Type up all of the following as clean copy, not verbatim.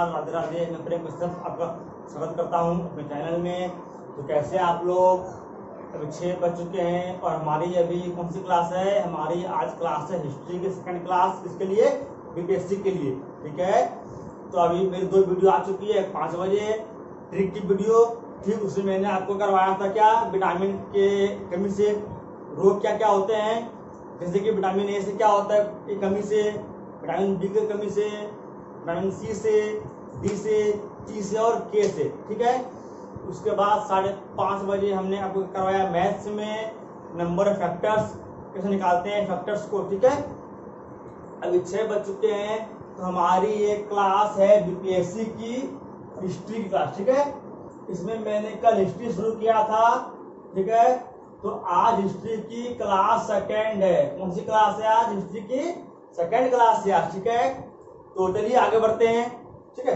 नमस्कार, राधे राधे। मैं प्रेम मिश्र आपका स्वागत करता हूं अपने चैनल में। तो कैसे आप लोग? अभी 6 बज चुके हैं और हमारी अभी कौन सी क्लास है? हमारी आज क्लास है हिस्ट्री की सेकंड क्लास। किसके लिए? बीपीएससी के लिए। ठीक है, तो अभी मेरी 2 वीडियो आ चुकी है। 5 बजे ट्रिक की वीडियो, ठीक, उसमें मैंने आपको करवाया था क्या, विटामिन के कमी से रोग क्या क्या होते हैं। जैसे कि विटामिन ए से क्या होता है कमी से, विटामिन बी की कमी से, विटामिन सी से, डी से, टी से और के से। ठीक है, उसके बाद 5:30 बजे हमने आपको करवाया मैथ्स में नंबर फैक्टर्स कैसे निकालते हैं फैक्टर्स को। ठीक है, अभी 6 बज चुके हैं तो हमारी एक क्लास है बीपीएससी की हिस्ट्री की क्लास। ठीक है, इसमें मैंने कल हिस्ट्री शुरू किया था। ठीक है, तो आज हिस्ट्री की क्लास सेकेंड है। कौन सी क्लास है आज? हिस्ट्री की सेकेंड क्लास है आज। ठीक है, तो चलिए आगे बढ़ते हैं। ठीक है,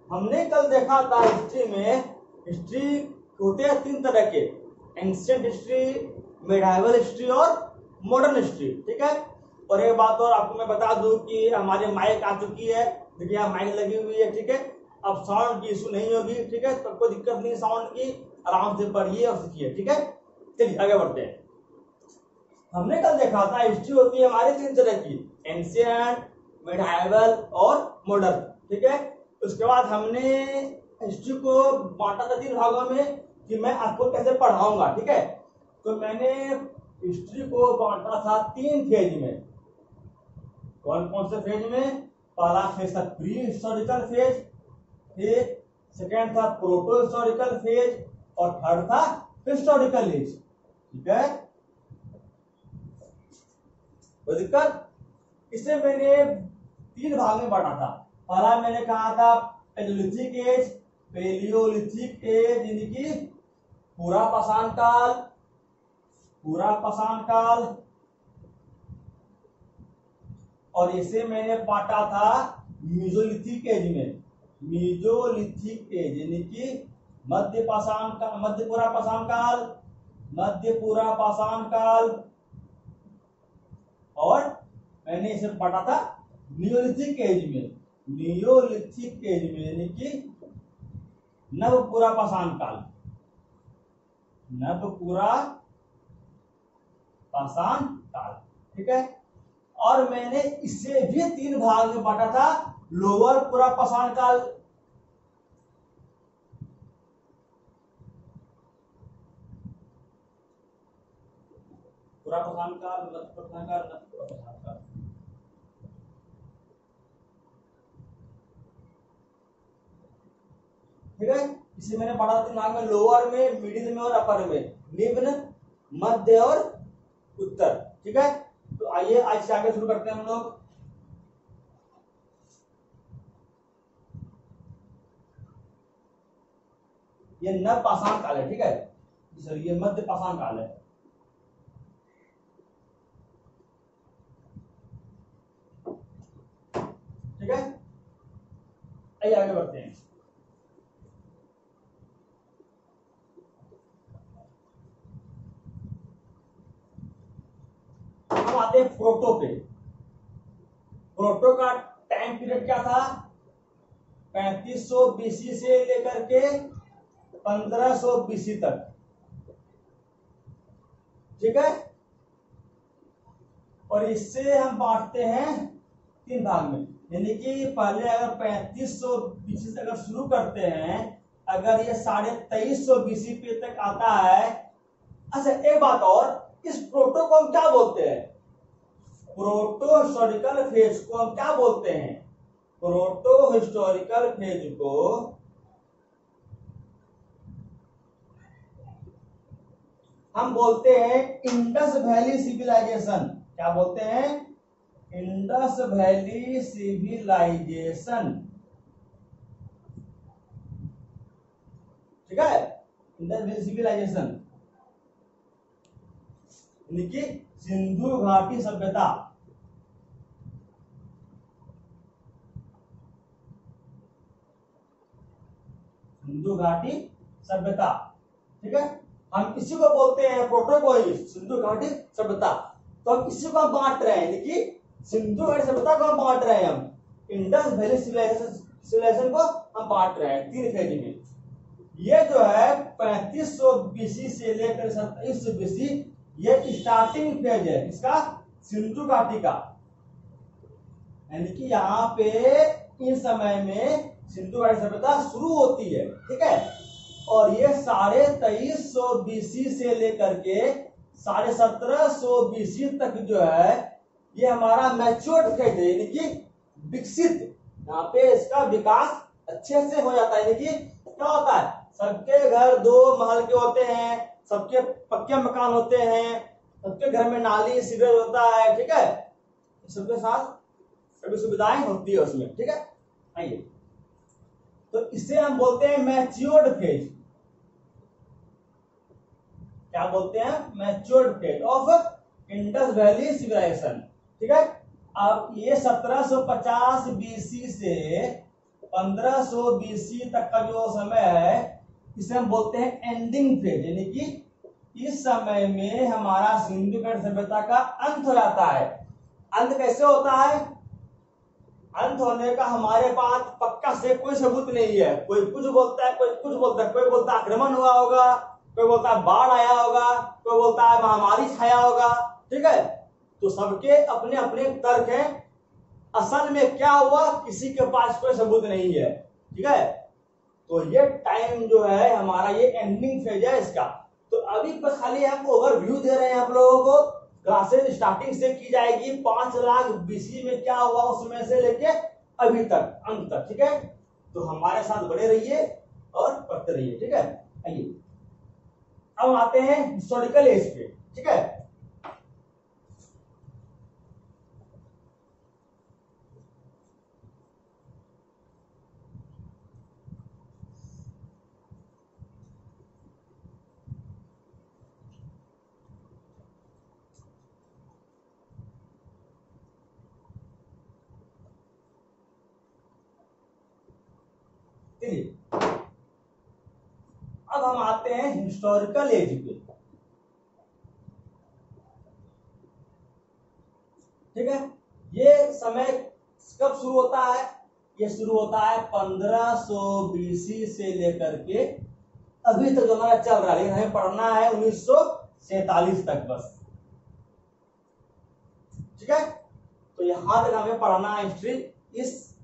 हमने कल देखा था हिस्ट्री में, हिस्ट्री होते हैं 3 तरह के, एंशिएंट हिस्ट्री, मिडाइवल हिस्ट्री और मॉडर्न हिस्ट्री। ठीक है, और एक बात और आपको मैं बता दूं कि हमारे माइक आ चुकी है। देखिए यहाँ माइक लगी हुई है। ठीक है, अब साउंड की इशू नहीं होगी। ठीक है, तो कोई दिक्कत नहीं साउंड की, आराम से पढ़िए और सीखिए। ठीक है, चलिए आगे बढ़ते हैं। हमने कल देखा था हिस्ट्री होती है हमारे 3 तरह की, एंशिएंट, मिडाइवल और मॉडर्न। ठीक है, उसके बाद हमने हिस्ट्री को बांटा था 3 भागों में कि मैं आपको कैसे पढ़ाऊंगा। ठीक है, तो मैंने हिस्ट्री को बांटा था 3 फेज में। कौन कौन से फेज में? पहला फेज था प्री हिस्टोरिकल फेज, फिर सेकेंड था प्रोटो हिस्टोरिकल फेज और थर्ड था हिस्टोरिकल एज। ठीक है, कोई दिक्कत? इसे मैंने 3 भाग में बांटा था। पहला मैंने कहा था पैलियोलिथिक एज, पैलियोलिथिक एज यानी कि पूरा पाषाण काल, पूरा पाषाण काल। और इसे मैंने बांटा था मीजोलिथिक एज में, मीजोलिथिक एज यानी कि मध्य पाषाण काल, मध्य पूरा पाषाण काल, मध्य पूरा पाषाण काल। और मैंने इसे बांटा था नियोलिथिक एज में, नियोलिथिक एज में यानी कि नव पूरा पाषाण काल, नव पूरा पाषाण काल। ठीक है, और मैंने इसे भी 3 भाग में बांटा था, लोअर पूरा पाषाण काल, पूरा पाषाण काल, मध्य पाषाण काल, नव पूरा पाषाण काल। ठीक है, इसे मैंने बांटा था 3 भाग में, लोअर में, मिडिल में और अपर में, निम्न, मध्य और उत्तर। ठीक है, तो आइए आज से आगे शुरू करते हैं हम लोग। ये नव पाषाण काल है। ठीक है सर, ये मध्य पाषाण काल है। ठीक है, आइए आगे बढ़ते हैं। हम आते हैं प्रोटो पे। प्रोटो का टाइम पीरियड क्या था? 3500 बीसी से लेकर के 1500 बीसी तक। ठीक है, और इससे हम बांटते हैं 3 भाग में, यानी कि पहले अगर 3500 बीसी से अगर शुरू करते हैं, अगर ये 2350 बीसी पे तक आता है। अच्छा एक बात और, इस प्रोटो को हम क्या बोलते हैं? प्रोटो हिस्टोरिकल फेज को हम क्या बोलते हैं? प्रोटो हिस्टोरिकल फेज को हम बोलते हैं इंडस वैली सिविलाइजेशन। क्या बोलते हैं? Indus valley civilisation. ठीक है, इंडस वैली सिविलाइजेशन यानी कि सिंधु घाटी सभ्यता। सिंधु घाटी सभ्यता। ठीक है, हम इसी को बोलते हैं प्रोटोगोइस, सिंधु घाटी सभ्यता। तो हम इसी को हम बांट रहे हैं, देखिए सिंधु घाटी सभ्यता को हम बांट रहे हैं, हम इंडस वैली सिविलाइजेशन को हम बांट रहे हैं 3 फेज में। ये जो है 3500 बीसी से लेकर 2700 बीसी, ये स्टार्टिंग फेज है इसका सिंधु घाटी का, यानी कि यहाँ पे इस समय में सिंधु घाटी सभ्यता शुरू होती है, ठीक है। और ये 2350 बीसी से लेकर के 1750 बीसी तक जो है ये हमारा मैच्योर्ड फेज है, यानी कि विकसित, यहाँ पे इसका विकास अच्छे से हो जाता है। यानी कि क्या होता है, सबके घर 2 महल के होते हैं, सबके पक्के मकान होते हैं, सबके घर में नाली सीवरेज होता है, ठीक है, सबके साथ सभी सुविधाएं होती है उसमें, ठीक है। आइए, तो इसे हम बोलते हैं मैच्योर्ड फेज। क्या बोलते हैं, matured phase of Indus valley civilisation, ठीक है। अब ये 1750 बीसी से 1500 बीसी तक का जो समय है इसे हम बोलते हैं एंडिंग फेज, यानी कि इस समय में हमारा सिंधु घाटी सभ्यता का अंत हो जाता है। अंत कैसे होता है, अंत होने का हमारे पास पक्का से कोई सबूत नहीं है, कोई कुछ बोलता है, कोई कुछ बोलता है, कोई बोलता है आक्रमण हुआ होगा, कोई बोलता है बाढ़ आया होगा, कोई बोलता है महामारी छाया होगा, ठीक है। तो सबके अपने अपने तर्क हैं, असल में क्या हुआ किसी के पास कोई सबूत नहीं है, ठीक है। तो ये टाइम जो है हमारा ये एंडिंग फेज है इसका। तो अभी बस खाली हम ओवरव्यू दे रहे हैं आप लोगों को, क्लासेस स्टार्टिंग से की जाएगी 5 लाख बीसी में क्या हुआ उसमें से लेके अभी तक अंत तक, ठीक है। तो हमारे साथ बने रहिए और पढ़ते रहिए, ठीक है। आइए अब आते हैं हिस्टोरिकल एज पे, ठीक है। अब हम आते हैं हिस्टोरिकल एज पे, ठीक है। ये समय कब शुरू होता है, ये शुरू होता है 1500 बीसी से लेकर के अभी तक जो हमारा चल रहा है, लेकिन हमें पढ़ना है 1947 तक बस, ठीक है। तो यहां तक हमें पढ़ना है हिस्ट्री,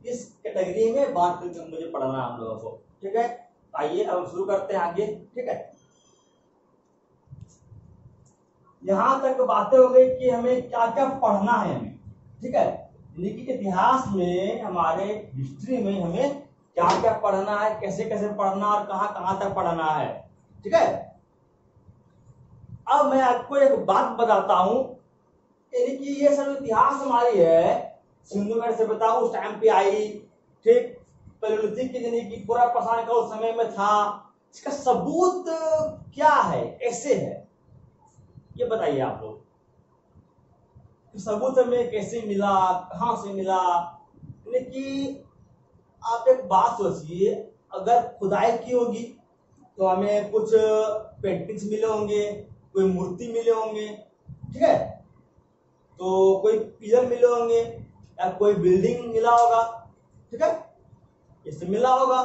इस कैटेगरी में बात करके मुझे पढ़ना है हम लोगों को, ठीक है। आइए अब हम शुरू करते हैं आगे, ठीक है। यहां तक बातें हो गई कि हमें क्या क्या पढ़ना है हमें, ठीक है। यानी कि इतिहास में हमारे हिस्ट्री में हमें क्या क्या पढ़ना है, कैसे कैसे पढ़ना और कहां कहां तक पढ़ना है, ठीक है। अब मैं आपको एक बात बताता हूं, यानी कि ये सब इतिहास हमारी है, सिंधु घाटी सभ्यता उस टाइम पे आई, ठीक, पैलेयोलिथिक की यानी कि पूरा पाषाण का उस समय में था, इसका सबूत क्या है, कैसे है, ये बताइए आप लोग। सबूत हमें कैसे मिला, कहां से मिला। लेकिन आप एक बात सोचिए, अगर खुदाई की होगी तो हमें कुछ पेंटिंग्स मिले होंगे, कोई मूर्ति मिले होंगे, ठीक है, तो कोई पिलर मिले होंगे या कोई बिल्डिंग मिला होगा, ठीक है, इससे मिला होगा।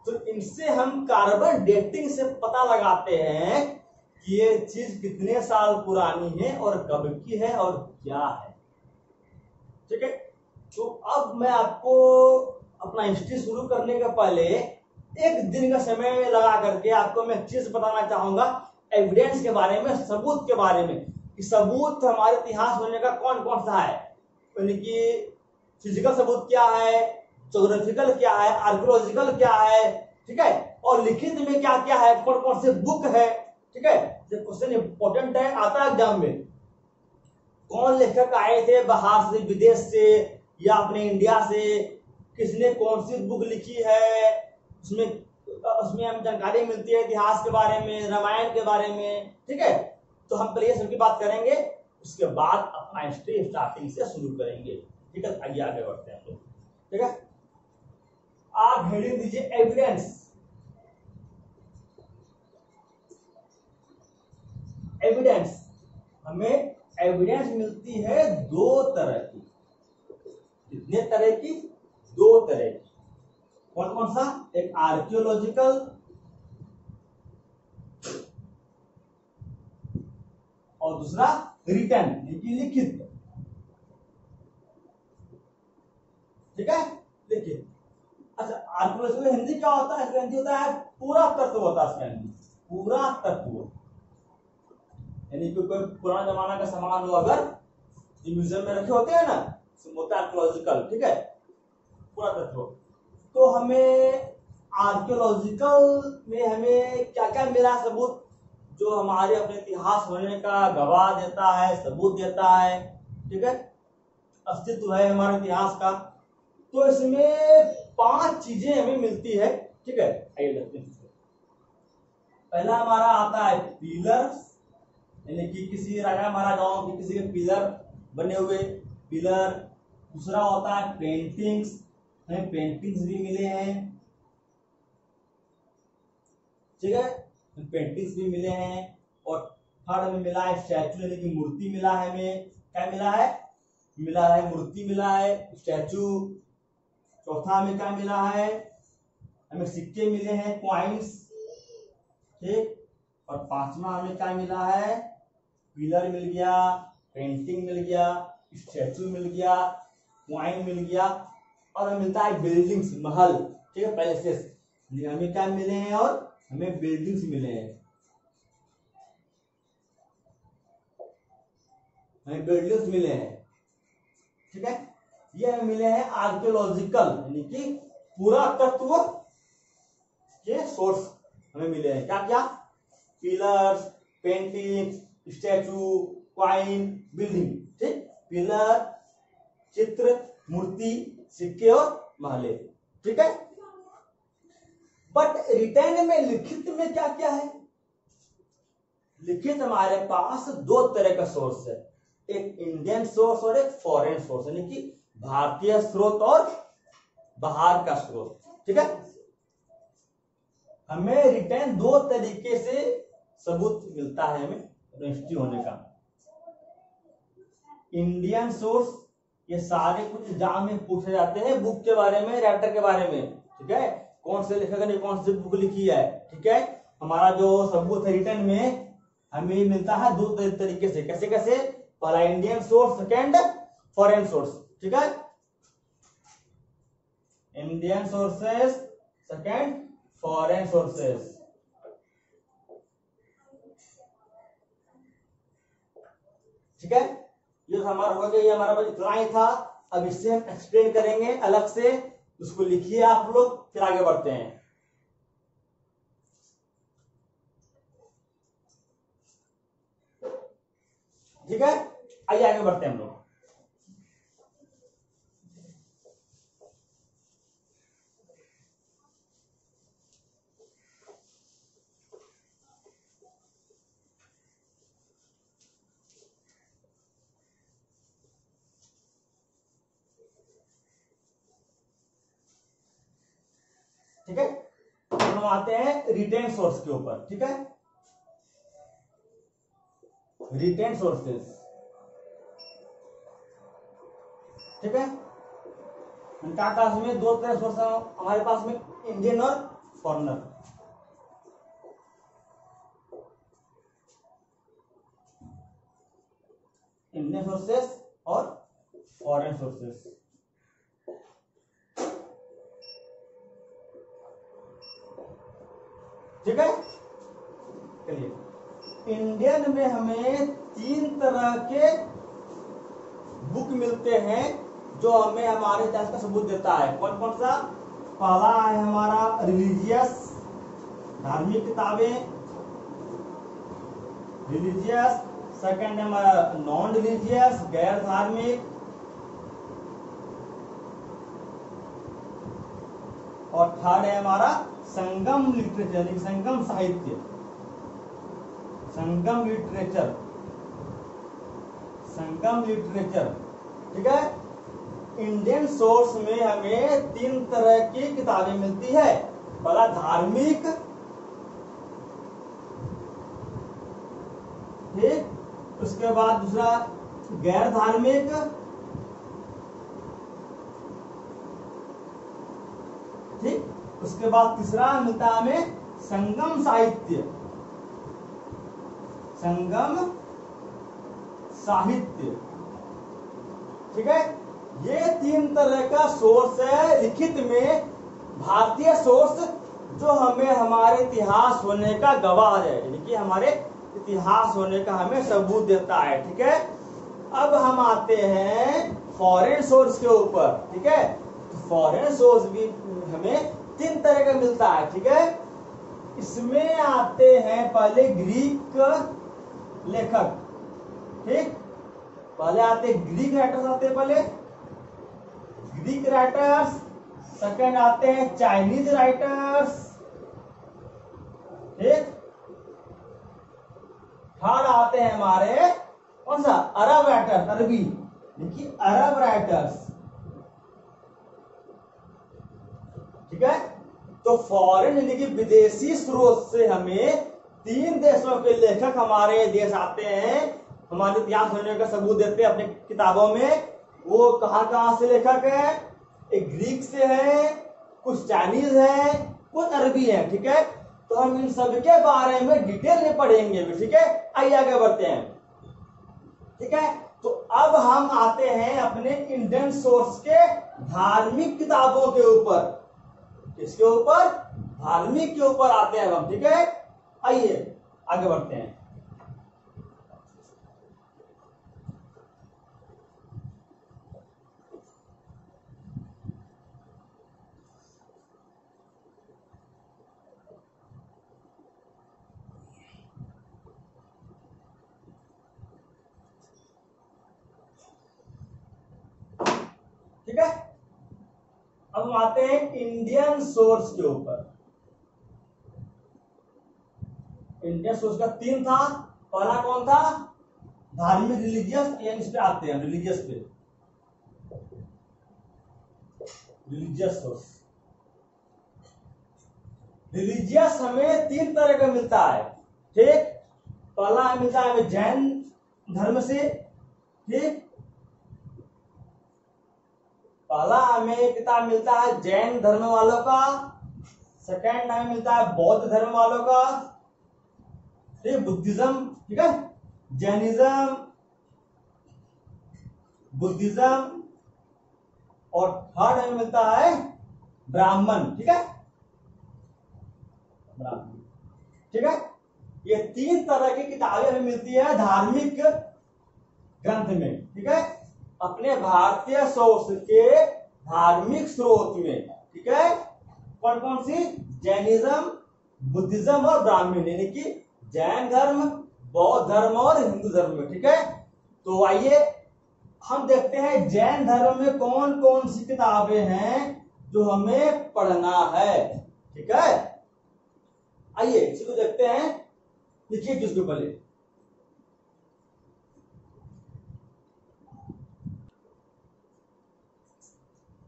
तो इनसे हम कार्बन डेटिंग से पता लगाते हैं कि ये चीज कितने साल पुरानी है और कब की है और क्या है, ठीक है। तो अब मैं आपको अपना हिस्ट्री शुरू करने के पहले एक दिन का समय लगा करके आपको मैं चीज बताना चाहूंगा एविडेंस के बारे में, सबूत के बारे में, कि सबूत हमारे इतिहास होने का कौन कौन सा है, यानी कि फिजिकल सबूत क्या है, ज्योग्राफिकल क्या है, आर्कियोलॉजिकल क्या है, ठीक है, और लिखित में क्या क्या है, कौन कौन से बुक है, ठीक है। ये क्वेश्चन इंपॉर्टेंट है, आता है एग्जाम में। कौन लेखक आए थे बाहर से, विदेश से या अपने इंडिया से, किसने कौन सी बुक लिखी है, उसमें हमें जानकारी मिलती है इतिहास के बारे में, रामायण के बारे में, ठीक है। तो हम पहले सबकी बात करेंगे, उसके बाद अपना हिस्ट्री स्टार्टिंग से शुरू करेंगे, ठीक है। आइए आगे बढ़ते हैं हम लोग, ठीक है। आप हेडिंग दीजिए एविडेंस। एविडेंस, हमें एविडेंस मिलती है दो तरह की। कितने तरह की? दो तरह की। कौन कौन सा? एक आर्कियोलॉजिकल और दूसरा रिटन, यानी लिखित। ठीक है, लिखित। अच्छा, आर्कियोलॉजिकल हिंदी क्या होता है? हिंदी होता है पूरा तत्व होता है इसका हिंदी, पूरा तत्व। यानी कि कोई पुराना जमाना का सामान हो अगर जो म्यूजियम में रखे होते हैं ना, होता है आर्कियोलॉजिकल। ठीक है, पूरा तत्व। तो हमें आर्कियोलॉजिकल में हमें क्या क्या मिला सबूत, जो हमारे अपने इतिहास होने का गवाह देता है, सबूत देता है। ठीक है, अस्तित्व है हमारे इतिहास का। तो इसमें 5 चीजें हमें मिलती है। ठीक है, आइए देखते हैं। पहला हमारा आता है पिलर्स, यानी कि किसी राजा महाराजाओं के किसी के पिलर बने हुए पिलर। दूसरा होता है पेंटिंग्स, हमें पेंटिंग्स भी मिले हैं। ठीक है, पेंटिंग्स भी मिले हैं। और थर्ड हमें मिला है स्टैचू, यानी कि मूर्ति मिला है हमें। क्या मिला है? मिला है मूर्ति, मिला है स्टैचू। चौथा हमें क्या मिला है? हमें सिक्के मिले हैं, कॉइन्स। ठीक, और पांचवा हमें क्या मिला है? पिलर मिल गया, पेंटिंग मिल गया, स्टैचू मिल गया, कॉइन मिल गया, और हमें मिलता है बिल्डिंग्स, महल। ठीक है, पैलेसेस। हमें क्या मिले हैं? और हमें बिल्डिंग्स मिले हैं, हमें बिल्डिंग्स मिले हैं। ठीक है, ये हमें मिले हैं आर्कियोलॉजिकल, यानी कि पुरातत्व के सोर्स हमें मिले हैं। क्या क्या? Pillars, painting, statue, coin, building. ठीक, पिलर, चित्र, मूर्ति, सिक्के और महले। ठीक है, बट रिटर्न में, लिखित में क्या क्या है? लिखित हमारे पास दो तरह का सोर्स है, एक इंडियन सोर्स और एक फॉरेन सोर्स, यानी कि भारतीय स्रोत और बाहर का स्रोत। ठीक है, हमें रिटर्न दो तरीके से सबूत मिलता है हमें यूनिवर्सिटी होने का। इंडियन सोर्स, ये सारे कुछ एग्जाम में पूछे जाते हैं बुक के बारे में, राइटर के बारे में। ठीक है, कौन से लेखक ने कौन सी बुक लिखी है। ठीक है, हमारा जो सबूत है रिटर्न में हमें मिलता है दो तरीके से। कैसे कैसे? पहला Indian source, second foreign source. ठीक है, Indian sources, second foreign sources. ठीक है, ये हमारा हो गया, ये हमारा बस इतना ही था। अब इससे हम एक्सप्लेन करेंगे अलग से, उसको लिखिए आप लोग, फिर आगे बढ़ते हैं। ठीक है, आइए आगे बढ़ते हैं हम लोग। ठीक है, हम आते हैं रिटेन सोर्स के ऊपर। ठीक है, रिटेन सोर्सेस। ठीक है, इनका पास में दो तरह सोर्स है हमारे पास में, इंडियन और फॉरेनर। इंडियन सोर्सेस और फॉरेन सोर्सेस। ठीक है, चलिए, इंडियन में हमें 3 तरह के बुक मिलते हैं जो हमें हमारे इतिहास का सबूत देता है। कौन कौन सा? पहला है हमारा रिलीजियस, धार्मिक किताबें, रिलीजियस। सेकंड है हमारा नॉन रिलीजियस, गैर धार्मिक। और थर्ड है हमारा संगम लिटरेचर, यानी संगम साहित्य, संगम लिटरेचर, संगम लिटरेचर। ठीक है, इंडियन सोर्स में हमें 3 तरह की किताबें मिलती है। पहला धार्मिक, ठीक, उसके बाद दूसरा गैर धार्मिक, ठीक। उसके बाद तीसरा मिलता है हमें संगम साहित्य, संगम साहित्य, ठीक है। ये 3 तरह का सोर्स है लिखित में, भारतीय सोर्स जो हमें हमारे इतिहास होने का गवाह है, यानी कि हमारे इतिहास होने का हमें सबूत देता है, ठीक है। अब हम आते हैं फॉरेन सोर्स के ऊपर, ठीक है। फॉरेन सोर्स भी हमें 3 तरह का मिलता है, ठीक है। इसमें आते हैं पहले ग्रीक लेखक, ठीक। पहले आते ग्रीक राइटर्स, आते हैं पहले ग्रीक राइटर्स। सेकंड आते हैं चाइनीज राइटर्स, ठीक। थर्ड आते हैं हमारे कौन सा, अरब राइटर्स, अरबी, देखिए अरब राइटर्स, ठीक है। तो फॉरेन यानी कि विदेशी स्रोत से हमें 3 देशों के लेखक हमारे देश आते हैं, हमारे इतिहास होने का सबूत देते हैं अपने किताबों में। वो कहां से लेखक है, एक ग्रीक से है, कुछ चाइनीज है, कुछ अरबी है, ठीक है। तो हम इन सब के बारे में डिटेल में पढ़ेंगे, ठीक है। आइए आगे बढ़ते हैं, ठीक है। तो अब हम आते हैं अपने इंडियन सोर्स के धार्मिक किताबों के ऊपर, किसके ऊपर, धार्मिक के ऊपर आते हैं हम, ठीक है। आइए आगे बढ़ते हैं। ठीक है। अब हम आते हैं इंडियन सोर्स के ऊपर। इंडियन सोर्स का 3 था। पहला कौन था, धार्मिक, रिलीजियस, या इस पे आते हैं रिलीजियस पे, रिलीजियस सोर्स। रिलीजियस हमें 3 तरह का मिलता है, ठीक। पहला मिलता है हमें जैन धर्म से, ठीक। पहला हमें किताब मिलता है जैन धर्म वालों का, सेकंड हमें मिलता है बौद्ध धर्म वालों का, ठीक, बुद्धिज्म, ठीक है, जैनिज्म, बुद्धिज्म, और थर्ड हमें मिलता है ब्राह्मण, ठीक है, ब्राह्मण, ठीक है। ये 3 तरह की किताबें हमें मिलती है धार्मिक ग्रंथ में, ठीक है, अपने भारतीय सोर्स के धार्मिक स्रोत में, ठीक है। कौन कौन सी, जैनिज्म, बुद्धिज्म और ब्राह्मण, यानी कि जैन धर्म, बौद्ध धर्म और हिंदू धर्म में, ठीक है। तो आइए हम देखते हैं जैन धर्म में कौन कौन सी किताबें हैं जो हमें पढ़ना है, ठीक है। आइए इसी को देखते हैं, लिखिए किसके पहले,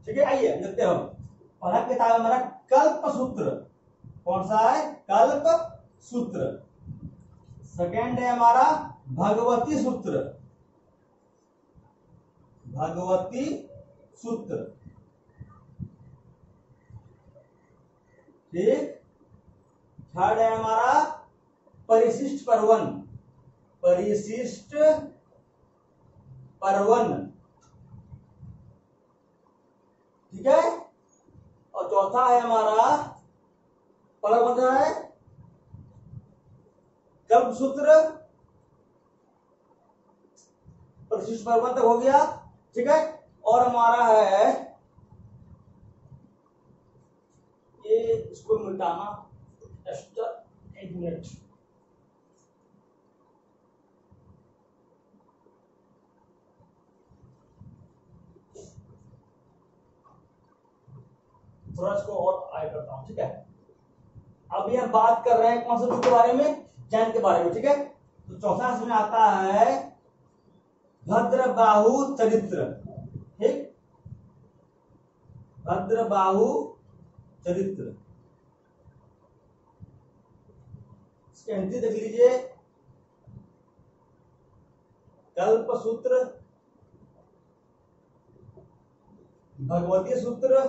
ठीक है। आइए देखते हैं, पहला किताब है हमारा कल्प सूत्र। कौन सा है, कल्प सूत्र। सेकेंड है हमारा भगवती सूत्र, भगवती सूत्र, ठीक। थर्ड है हमारा परिशिष्ट पर्वन, परिशिष्ट पर्वन, ठीक है। और चौथा है हमारा, पहला कौन सा है, कल्प सूत्र, परिशिष्ट पर्वन तक हो गया, ठीक है। और हमारा है ये, इसको मिटाना, एक मिनट, थोड़ा इसको और आगे करता हूं, ठीक है। अभी हम बात कर रहे हैं कौन से बुक के बारे में, जैन के बारे में, ठीक है। तो चौथा इसमें आता है भद्रबाहु चरित्र, ठीक, भद्रबाहु चरित्र, इसकी एंट्री देख लीजिए, कल्पसूत्र, भगवती सूत्र,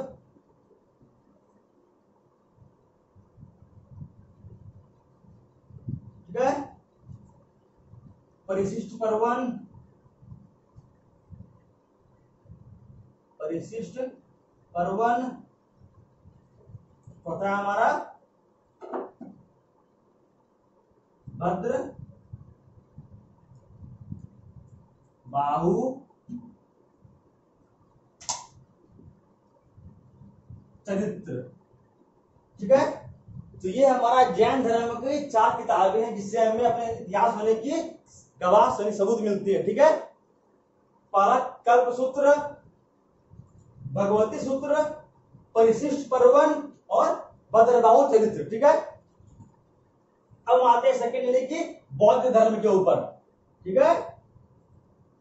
ठीक है, परिशिष्ट पर्वन, परिशिष्ट पर्वन होता है हमारा भद्र बाहु चरित्र, ठीक है। तो ये हमारा जैन धर्म की 4 किताबें हैं जिससे हमें अपने इतिहास होने की गवाह सबूत मिलती है, ठीक है। पहला कल्पसूत्र, भगवती सूत्र, परिशिष्ट पर्वन और भद्रबाहु चरित्र, ठीक है। अब आते हैं सेकेंड यानी कि बौद्ध धर्म के ऊपर, ठीक है,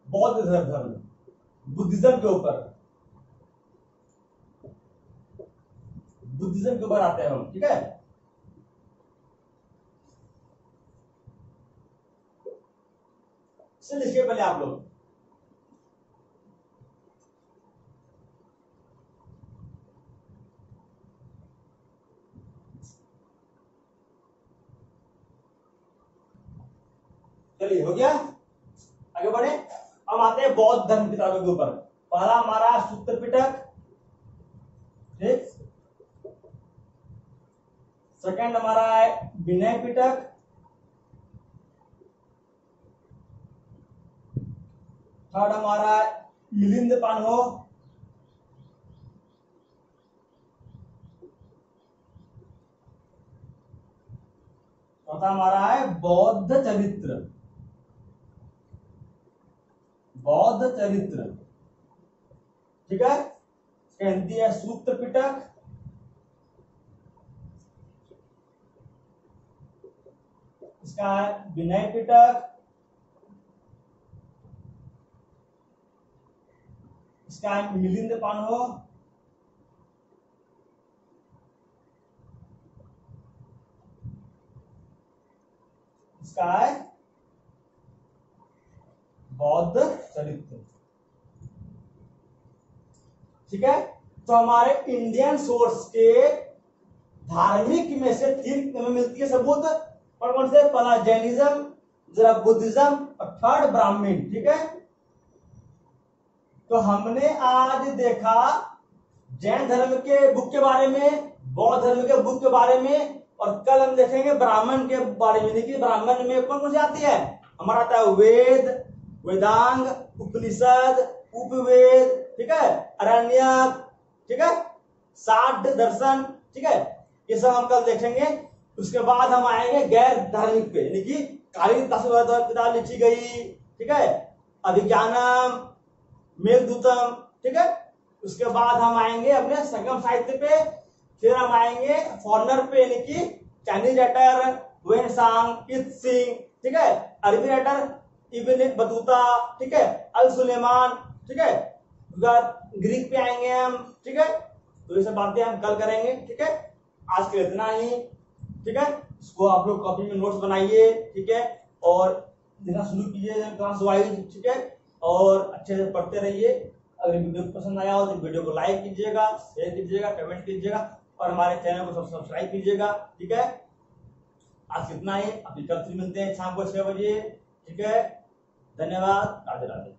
बौद्ध धर्म, बुद्धिज्म के ऊपर, बुद्धिज्म के ऊपर आते हैं हम, ठीक है। लिखिए पहले आप लोग, चलिए हो गया, आगे बढ़े। अब आते हैं बौद्ध धर्म किताबों के ऊपर। पहला हमारा सूत्र पिटक, ठीक, सेकंड हमारा है विनय पिटक, थर्ड हमारा मिलिंद पान्हो, चौथा हमारा है बौद्ध चरित्र, बौद्ध चरित्र, ठीक है। कहती है सूत्र पिटक, इसका है विनय पिटक, इसका है मिलिंद पान्हो, इसका है बौद्ध चरित्र, ठीक है। तो हमारे इंडियन सोर्स के धार्मिक में से 3 में मिलती है सबूत, और कौन से, पहला जैनिज्म, दूसरा बुद्धिज्म और थर्ड ब्राह्मण, ठीक है। तो हमने आज देखा जैन धर्म के बुक के बारे में, बौद्ध धर्म के बुक के बारे में, और कल हम देखेंगे ब्राह्मण के बारे में। देखिए ब्राह्मण में कौन कौन सी आती है, हमारा आता है वेद, वेदांग, उपनिषद, उपवेद, ठीक है, अरण्यक, ठीक है, 60 दर्शन, ठीक है, ये सब हम कल देखेंगे। उसके बाद हम आएंगे गैर धार्मिक पे, यानी कि कालीन किताब लिखी गई, ठीक है, अभिज्ञानम, मेघदूतम, ठीक है। उसके बाद हम आएंगे अपने संगम साहित्य पे, फिर हम आएंगे फॉरनर पे, यानी कि चाइनीज राइटर वेन सांग, इत सिंह, ठीक है, अरबी राइटर इब्न बतूता, ठीक है, अल सुलेमान, ठीक है, ग्रीक पे आएंगे हम, ठीक है। तो ये सब बातें हम कल करेंगे, ठीक है। आज के इतना ही, ठीक है। इसको आप लोग कॉपी में नोट्स बनाइए, ठीक है, और देना शुरू कीजिए क्लास वाइज, ठीक है, और अच्छे से पढ़ते रहिए। अगर वीडियो पसंद आया हो तो वीडियो को लाइक कीजिएगा, शेयर कीजिएगा, कमेंट कीजिएगा, और हमारे चैनल को सब्सक्राइब कीजिएगा, ठीक है। आज कितना ही, अभी कल फिर मिलते हैं शाम को 6 बजे, ठीक है। धन्यवाद, राधे राधे।